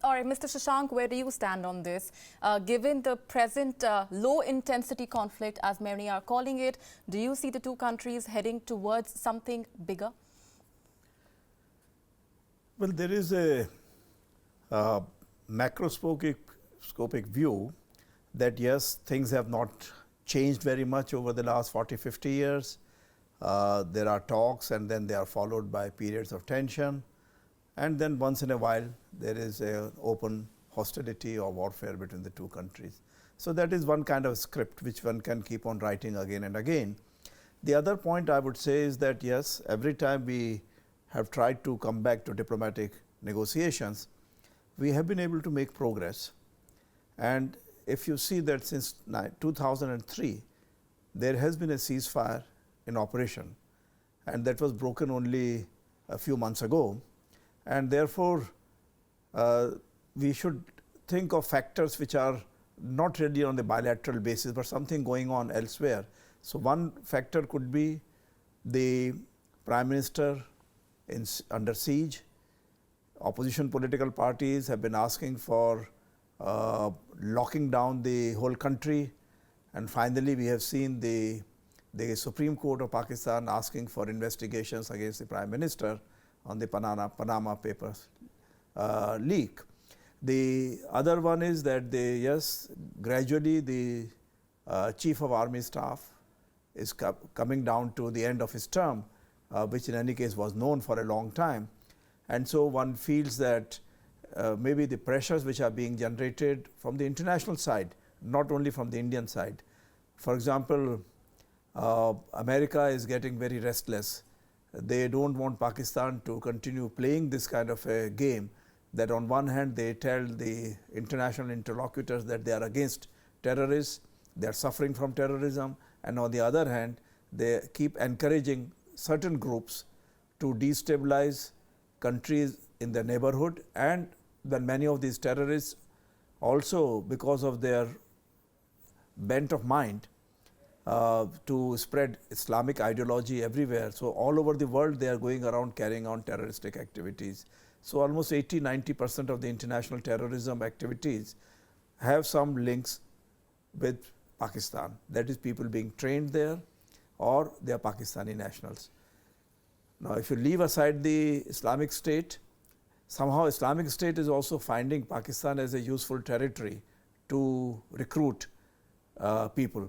All right, Mr. Shashank, where do you stand on this? Given the present low-intensity conflict, as many are calling it, do you see the two countries heading towards something bigger? Well, there is a macroscopic view that yes, things have not changed very much over the last 40, 50 years. There are talks and then they are followed by periods of tension. And then once in a while, there is an open hostility or warfare between the two countries. So that is one kind of script which one can keep on writing again and again. The other point I would say is that yes, every time we have tried to come back to diplomatic negotiations, we have been able to make progress. And if you see that since 2003, there has been a ceasefire in operation, and that was broken only a few months ago. And therefore, we should think of factors which are not really on the bilateral basis, but something going on elsewhere. So one factor could be the Prime Minister under siege. Opposition political parties have been asking for locking down the whole country. And finally, we have seen the Supreme Court of Pakistan asking for investigations against the Prime Minister on the Panama Papers leak. The other one is that gradually the Chief of Army Staff is coming down to the end of his term, which in any case was known for a long time. And so one feels that maybe the pressures which are being generated from the international side, not only from the Indian side. For example, America is getting very restless. They don't want Pakistan to continue playing this kind of a game, that on one hand they tell the international interlocutors that they are against terrorists, they are suffering from terrorism, and on the other hand they keep encouraging certain groups to destabilize countries in the neighborhood. And then many of these terrorists also, because of their bent of mind, to spread Islamic ideology everywhere. So all over the world they are going around carrying on terroristic activities. So almost 80–90% of the international terrorism activities have some links with Pakistan. That is, people being trained there or they are Pakistani nationals. Now if you leave aside the Islamic State, somehow Islamic State is also finding Pakistan as a useful territory to recruit people.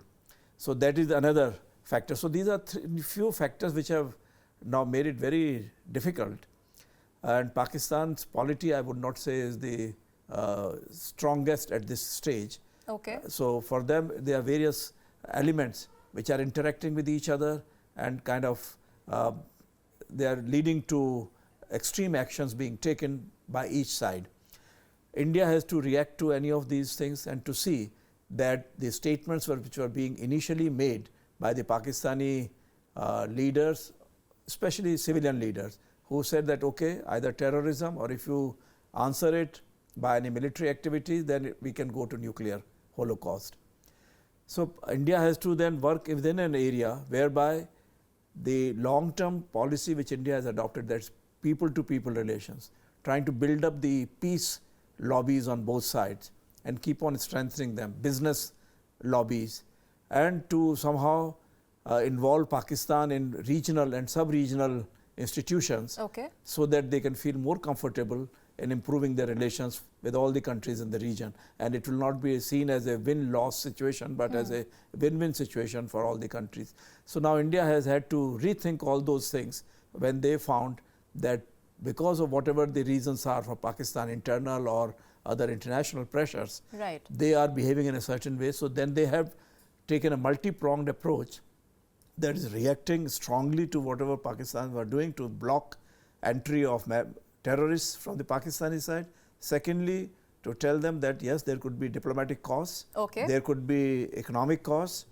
So that is another factor. So these are few factors which have now made it very difficult. And Pakistan's polity, I would not say, is the strongest at this stage. Okay. So for them, there are various elements which are interacting with each other and kind of they are leading to extreme actions being taken by each side. India has to react to any of these things and to see that the statements which were being initially made by the Pakistani leaders, especially civilian leaders, who said that okay, either terrorism, or if you answer it by any military activities, then we can go to nuclear holocaust. So India has to then work within an area whereby the long-term policy which India has adopted, that's people-to-people relations, trying to build up the peace lobbies on both sides and keep on strengthening them, business lobbies, and to somehow involve Pakistan in regional and sub-regional institutions, okay, so that they can feel more comfortable in improving their relations with all the countries in the region. And it will not be seen as a win-loss situation, but as a win-win situation for all the countries. So now India has had to rethink all those things when they found that because of whatever the reasons are for Pakistan, internal or other international pressures, right, they are behaving in a certain way. So then they have taken a multi-pronged approach that is reacting strongly to whatever Pakistan were doing to block entry of terrorists from the Pakistani side. Secondly, to tell them that yes, there could be diplomatic costs, okay, there could be economic costs,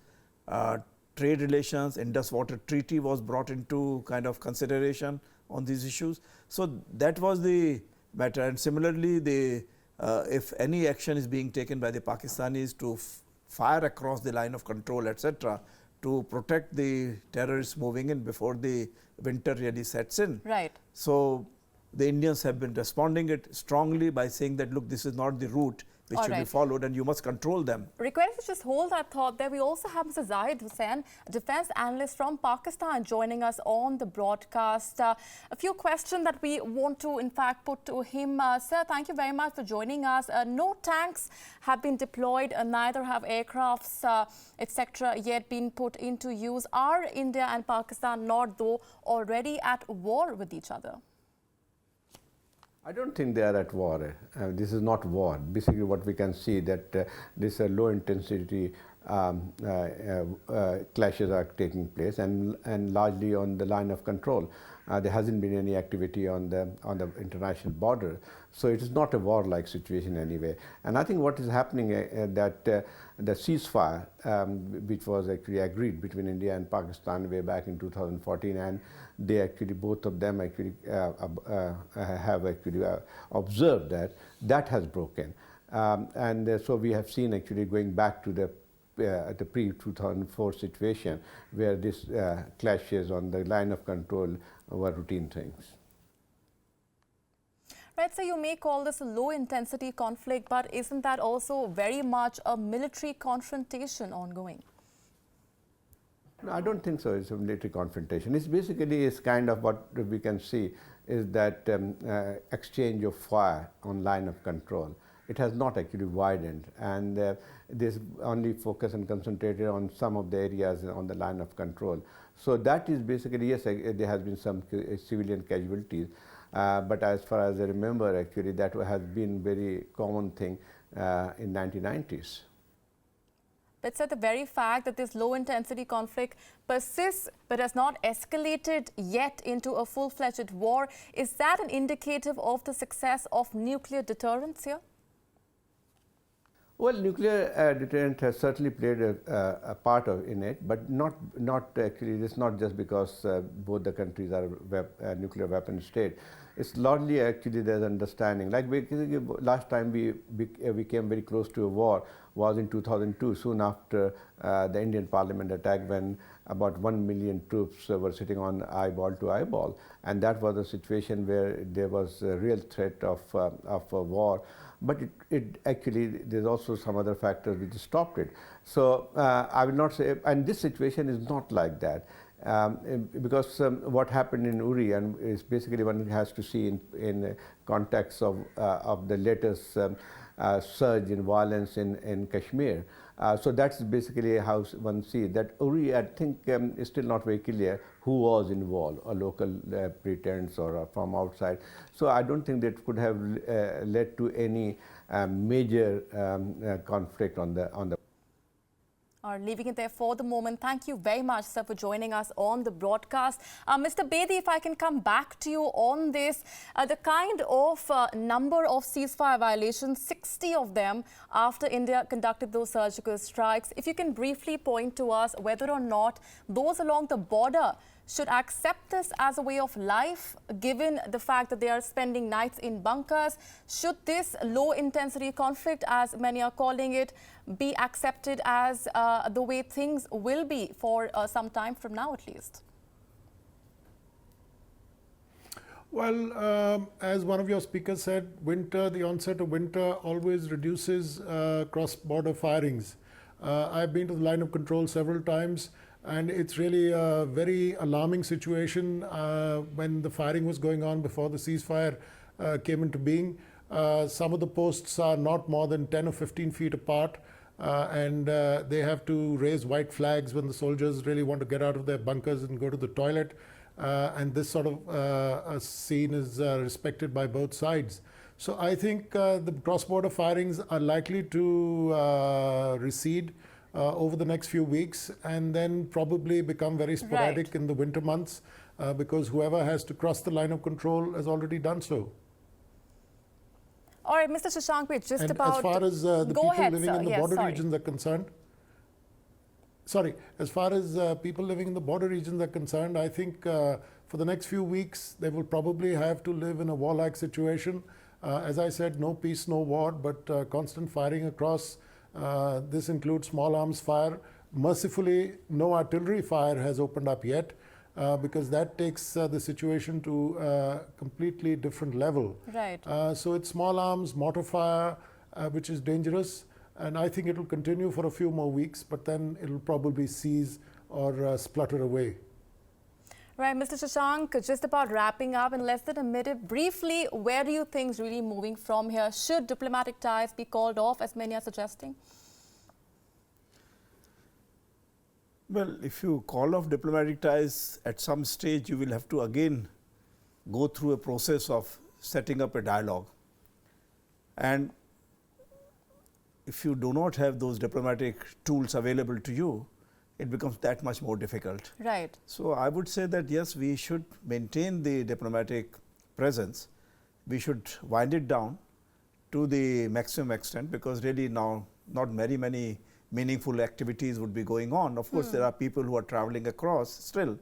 trade relations, Indus Water Treaty was brought into kind of consideration on these issues. So that was the matter. And similarly, if any action is being taken by the Pakistanis to fire across the line of control, etc., to protect the terrorists moving in before the winter really sets in. Right. So The Indians have been responding it strongly by saying that, look, this is not the route which should be followed and you must control them. Request to just hold that thought there. We also have Mr. Zahid Hussain, defense analyst from Pakistan, joining us on the broadcast. A few questions that we want to, in fact, put to him. Sir, thank you very much for joining us. No tanks have been deployed, neither have aircrafts, etc., yet been put into use. Are India and Pakistan not, though, already at war with each other? I don't think they are at war. This is not war. Basically, what we can see that this low intensity clashes are taking place, and largely on the line of control. There hasn't been any activity on the international border, so it is not a war-like situation anyway. And I think what is happening that the ceasefire, which was actually agreed between India and Pakistan way back in 2014, and they actually, both of them actually have actually observed that has broken, and so we have seen actually going back to the pre-2004 situation where this clashes on the line of control were routine things. Right, so you may call this a low-intensity conflict, but isn't that also very much a military confrontation ongoing? No, I don't think so. It's a military confrontation. It's basically kind of what we can see is that exchange of fire on line of control. It has not actually widened, and this only focus and concentrated on some of the areas on the line of control. So that is basically, yes, there has been some civilian casualties, but as far as I remember, actually that has been very common thing in 1990s. But sir, the very fact that this low-intensity conflict persists but has not escalated yet into a full-fledged war, is that an indicative of the success of nuclear deterrence here? Well, nuclear deterrent has certainly played a part in it, but not actually. It's not just because both the countries are nuclear weapon state. It's largely actually there's understanding. Like last time we came very close to a war was in 2002, soon after the Indian Parliament attack, when about 1 million troops were sitting on eyeball to eyeball, and that was a situation where there was a real threat of a war. But it actually, there's also some other factors which stopped it. So I will not say, and this situation is not like that. Because what happened in Uri, and is basically one has to see in context of the latest surge in violence in Kashmir. So that's basically how one sees that. Uri, I think, is still not very clear who was involved, a local pretense or from outside. So I don't think that could have led to any major conflict on the. Are leaving it there for the moment. Thank you very much, sir, for joining us on the broadcast. Mr. Bedi, if I can come back to you on this, the kind of number of ceasefire violations, 60 of them after India conducted those surgical strikes. If you can briefly point to us whether or not those along the border should accept this as a way of life, given the fact that they are spending nights in bunkers. Should this low-intensity conflict, as many are calling it, be accepted as the way things will be for some time from now at least? Well, as one of your speakers said, the onset of winter always reduces cross-border firings. I've been to the line of control several times, and it's really a very alarming situation when the firing was going on before the ceasefire came into being. Some of the posts are not more than 10 or 15 feet apart, and they have to raise white flags when the soldiers really want to get out of their bunkers and go to the toilet. And this sort of scene is respected by both sides. So I think the cross-border firings are likely to recede over the next few weeks, and then probably become very sporadic in the winter months, because whoever has to cross the line of control has already done so. All right, Mr. Shashank, we're just and about... as far as the people living in the border regions are concerned, as far as people living in the border regions are concerned, I think for the next few weeks, they will probably have to live in a warlike situation. As I said, no peace, no war, but constant firing across. This includes small arms fire. Mercifully, no artillery fire has opened up yet. because that takes the situation to a completely different level. Right. So it's small arms, mortar fire, which is dangerous, and I think it will continue for a few more weeks, but then it will probably cease or splutter away. Right, Mr. Shashank, just about wrapping up in less than a minute, briefly, where do you think is really moving from here? Should diplomatic ties be called off, as many are suggesting? Well, if you call off diplomatic ties, at some stage you will have to again go through a process of setting up a dialogue. And if you do not have those diplomatic tools available to you, it becomes that much more difficult. Right. So I would say that yes, we should maintain the diplomatic presence. We should wind it down to the maximum extent, because really now not very many meaningful activities would be going on. Of course, there are people who are traveling across still,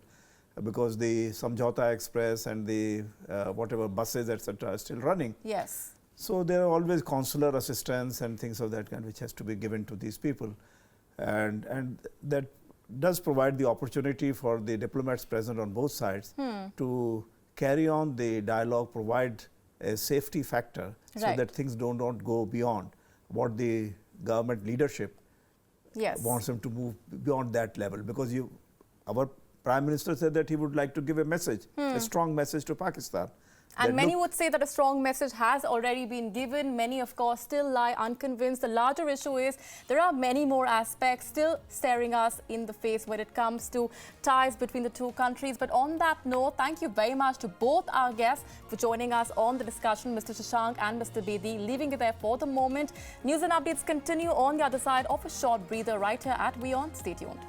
because the Samjhauta Express and the whatever buses, etc., are still running. Yes. So there are always consular assistance and things of that kind which has to be given to these people, and that does provide the opportunity for the diplomats present on both sides to carry on the dialogue, provide a safety factor, so Right. that things do not go beyond what the government leadership Yes. wants them to move beyond that level. Because our Prime Minister said that he would like to give a message, a strong message to Pakistan. And that many look, would say that a strong message has already been given. Many, of course, still lie unconvinced. The larger issue is there are many more aspects still staring us in the face when it comes to ties between the two countries. But on that note, thank you very much to both our guests for joining us on the discussion, Mr. Shashank and Mr. Bedi, leaving it there for the moment. News and updates continue on the other side of a short breather right here at Wion. Stay tuned.